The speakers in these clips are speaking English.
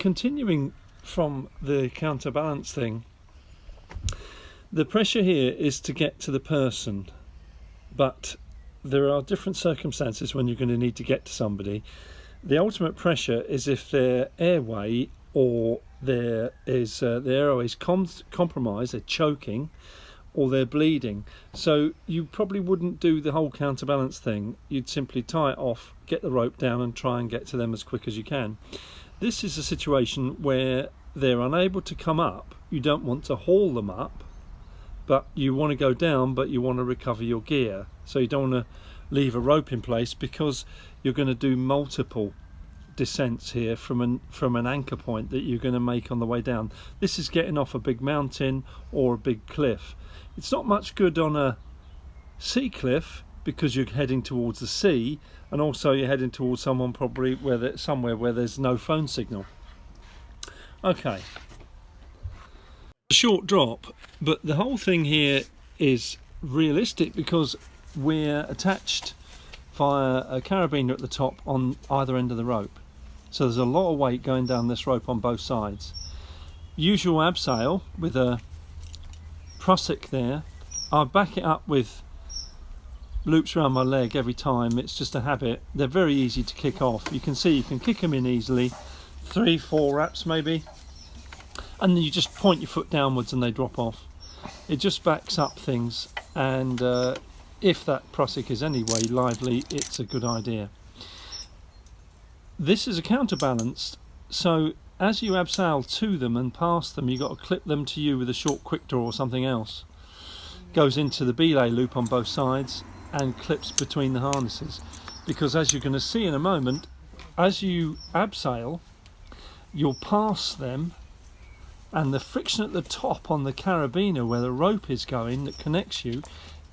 continuing from the counterbalance thing, the pressure here is to get to the person, but there are different circumstances when you're going to need to get to somebody. The ultimate pressure is if their airway or their airway is compromised, they're choking, or they're bleeding. So you probably wouldn't do the whole counterbalance thing. You'd simply tie it off, get the rope down and try and get to them as quick as you can. This is a situation where they're unable to come up. You don't want to haul them up, but you want to go down, but you want to recover your gear. So you don't want to leave a rope in place, because you're going to do multiple descents here from an anchor point that you're going to make on the way down. This is getting off a big mountain or a big cliff. It's not much good on a sea cliff, because you're heading towards the sea, and also you're heading towards someone probably somewhere where there's no phone signal. Okay, a short drop, but the whole thing here is realistic because we're attached via a carabiner at the top on either end of the rope, so there's a lot of weight going down this rope on both sides. Usual abseil with a prusik there. I back it up with loops around my leg every time. It's just a habit. They're very easy to kick off. You can see you can kick them in easily, 3-4 wraps maybe, and then you just point your foot downwards and they drop off. It just backs up things, and if that prusik is anyway lively, it's a good idea. This is a counterbalanced, so as you abseil to them and past them, you've got to clip them to you with a short quick draw or something else. Goes into the belay loop on both sides and clips between the harnesses, because as you're going to see in a moment, as you abseil, you'll pass them, and the friction at the top on the carabiner where the rope is going that connects you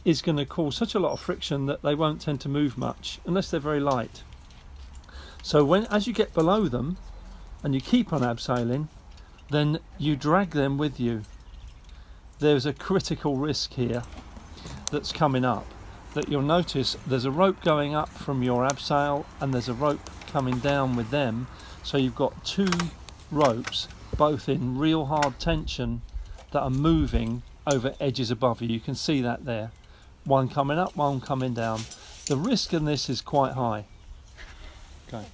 is going to cause such a lot of friction that they won't tend to move much unless they're very light. So as you get below them and you keep on abseiling, then you drag them with you. There's a critical risk here that's coming up, that you'll notice there's a rope going up from your abseil and there's a rope coming down with them, so you've got two ropes both in real hard tension that are moving over edges above you. You can see that there, one coming up, one coming down. The risk in this is quite high. Okay.